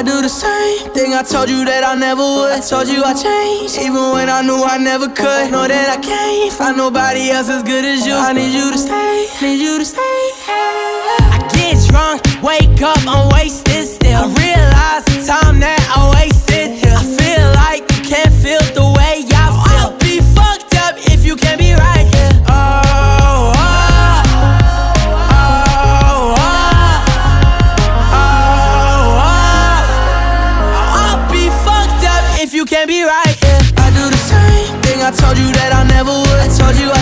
I do the same thing I told you that I never would. I told you I changed, even when I knew I never could. Know that I can't find nobody else as good as you. I need you to stay, need you to stay. I get drunk, wake up, I'm wasted still. I realize the time that I wasted here. I feel like you can't feel the way I feel. I'll be fucked up if you can't be right here. If you can't be right, yeah. I do the same thing I told you that I never would. I told you I